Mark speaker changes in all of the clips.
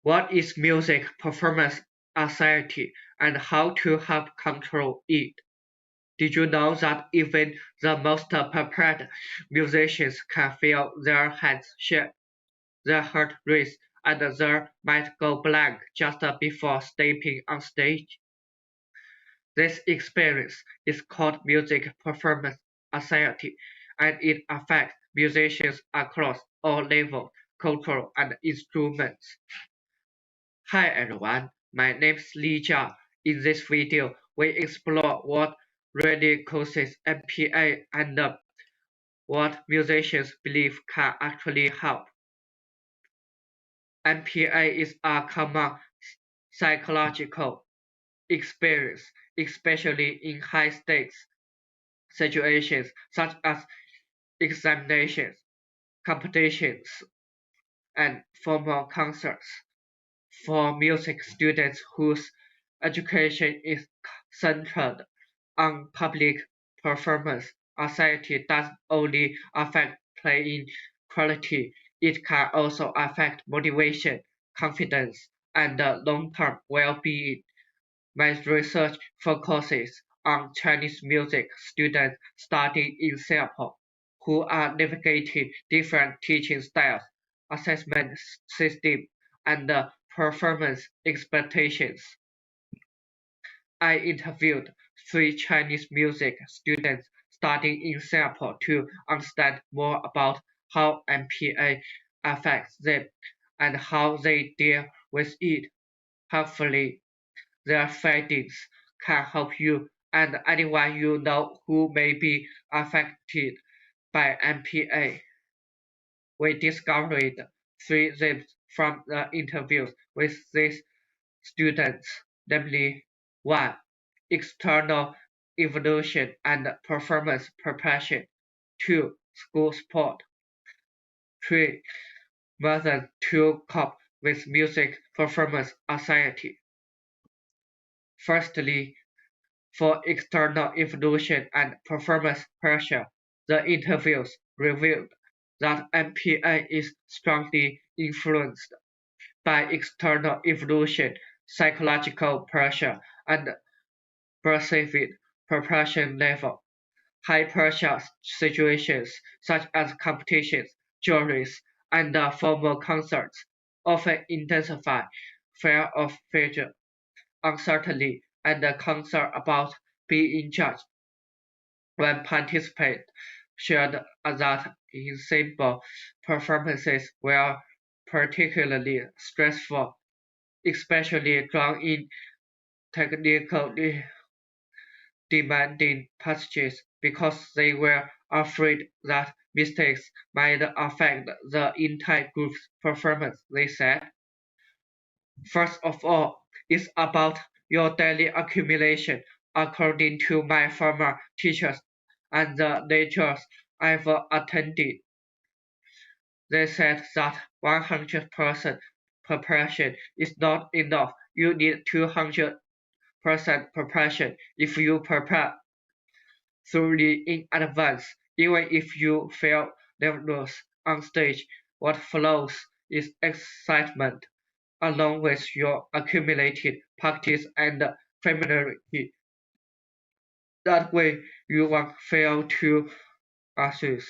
Speaker 1: What is music performance anxiety and how to help control it? Did you know that even the most prepared musicians can feel their hands shake, their heart race, and their mind go blank just before stepping on stage? This experience is called music performance anxiety, and it affects musicians across all levels, cultural, and instruments. Hi everyone, my name is Li Jia. In this video, we explore what really causes MPA and what musicians believe can actually help. MPA is a common psychological experience, especially in high-stakes situations such as examinations, competitions, and formal concerts. For music students whose education is centered on public performance, anxiety doesn't only affect playing quality, it can also affect motivation, confidence, and long-term well-being. My research focuses on Chinese music students studying in Singapore who are navigating different teaching styles, assessment systems, and performance expectations. I interviewed three Chinese music students studying in Singapore to understand more about how MPA affects them and how they deal with it. Hopefully, their findings can help you and anyone you know who may be affected by MPA. We discovered three themes from the interviews with these students, namely 1. External evolution and performance preparation. 2. School support. 3. Methods to cope with music performance anxiety. Firstly, for external evolution and performance pressure, the interviews revealed that MPA is strongly influenced by external evolution, psychological pressure, and perceived preparation level. High-pressure situations such as competitions, juries, and formal concerts often intensify fear of failure, uncertainty, and concern about being judged. When participants shared that ensemble performances were particularly stressful, especially drawn in technically demanding passages because they were afraid that mistakes might affect the entire group's performance, they said. First of all, it's about your daily accumulation, according to my former teachers and the lectures I've attended. They said that 100% preparation is not enough. You need 200% preparation. If you prepare thoroughly in advance, even if you feel nervous on stage, what follows is excitement, along with your accumulated practice and familiarity. That way, you won't fail to assess.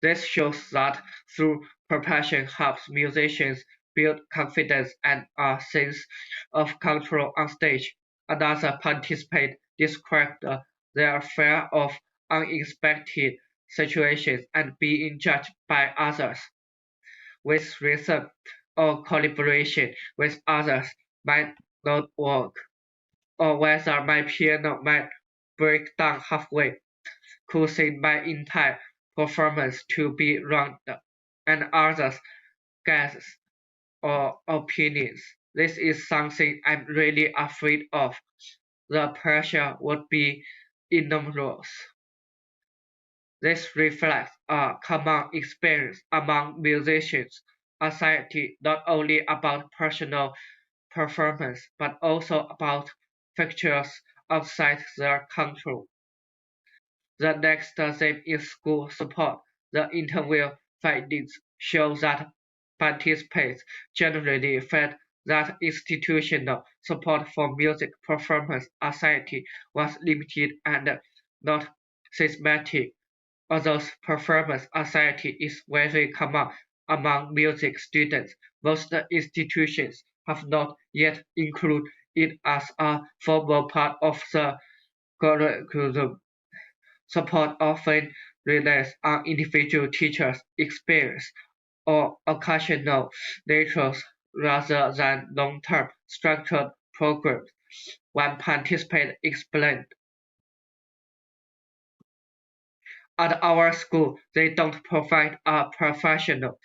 Speaker 1: This shows that through preparation helps musicians build confidence and a sense of control on stage. Another participant described their fear of unexpected situations and being judged by others. With rhythm or collaboration with others might not work, or whether my piano might break down halfway, causing my entire performance to be wronged, and others' guesses or opinions. This is something I'm really afraid of. The pressure would be enormous. This reflects a common experience among musicians. Anxiety not only about personal performance, but also about factors outside their control. The next theme is school support. The interview findings show that participants generally felt that institutional support for music performance anxiety was limited and not systematic. Although performance anxiety is very common among music students, most institutions have not yet included it as a formal part of the curriculum. Support often relies on individual teachers' experience or occasional lectures rather than long-term structured programs. One participant explained, "At our school, they don't provide a professional,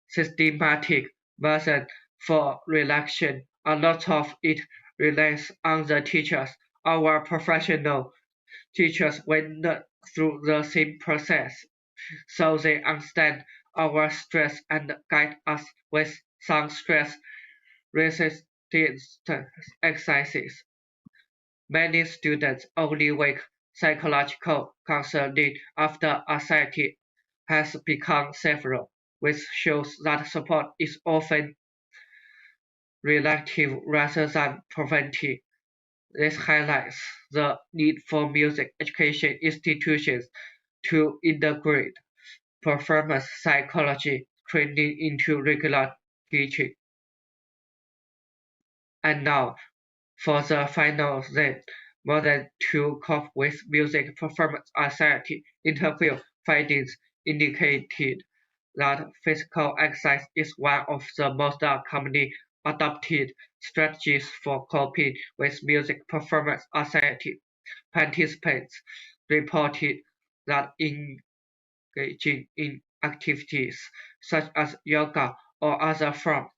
Speaker 1: systematic method for relaxation. A lot of it relies on the teachers. Our professional teachers went through the same process, so they understand our stress and guide us with some stress resistance exercises. Many students only wake psychological counseling after anxiety has become severe, which shows that support is often reactive rather than preventive. This highlights the need for music education institutions to integrate performance psychology training into regular teaching. And now, for the final then, more than to cope with music performance anxiety, interview findings indicated that physical exercise is one of the most commonly adopted strategies for coping with music performance anxiety. Participants reported that engaging in activities such as yoga or other forms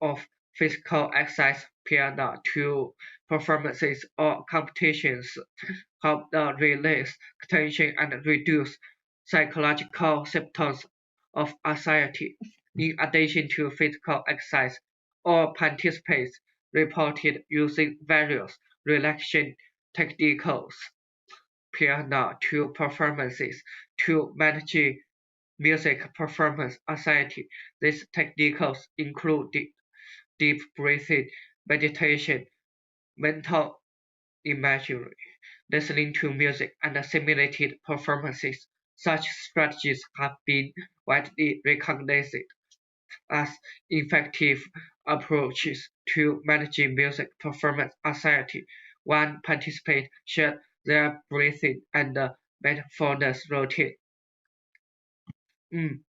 Speaker 1: of physical exercise prior to performances or competitions help release tension and reduce psychological symptoms of anxiety. In addition to physical exercise, all participants reported using various relaxation techniques prior to performances to manage music performance anxiety. These techniques include deep breathing, meditation, mental imagery, listening to music, and simulated performances. Such strategies have been widely recognized as effective approaches to managing music performance anxiety. One participant shared their breathing and mindfulness routine.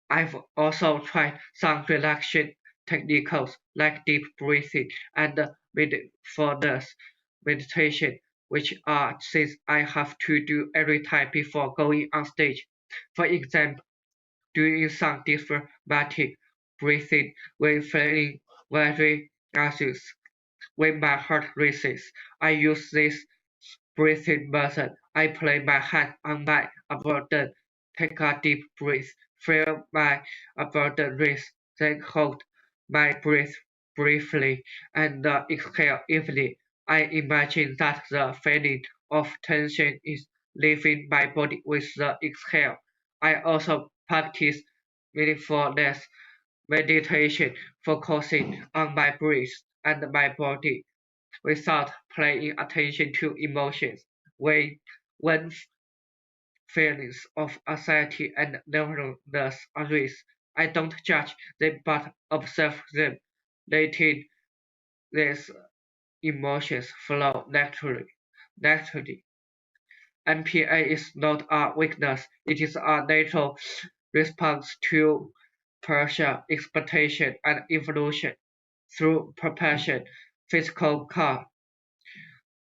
Speaker 1: I've also tried some relaxation techniques like deep breathing and mindfulness meditation, which are things I have to do every time before going on stage. For example, doing some dramatic breathing when feeling very anxious. When my heart races, I use this breathing method. I place my hand on my abdomen, take a deep breath, feel my abdomen raise, then hold my breath briefly and exhale evenly. I imagine that the feeling of tension is leaving my body with the exhale. I also practice mindfulness meditation, focusing on my breath and my body without paying attention to emotions. When feelings of anxiety and nervousness arise, I don't judge them but observe them, letting these emotions flow naturally. MPA is not a weakness, it is a natural response to pressure, expectation, and evolution. Through preparation, physical care,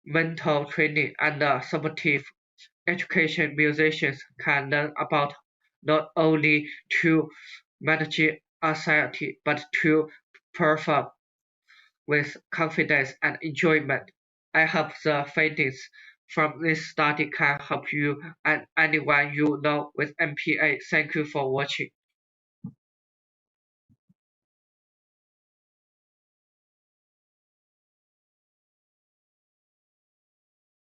Speaker 1: mental training, and supportive education, musicians can learn about not only to manage anxiety but to perform with confidence and enjoyment. I hope the findings from this study can help you and anyone you know with MPA. Thank you for watching.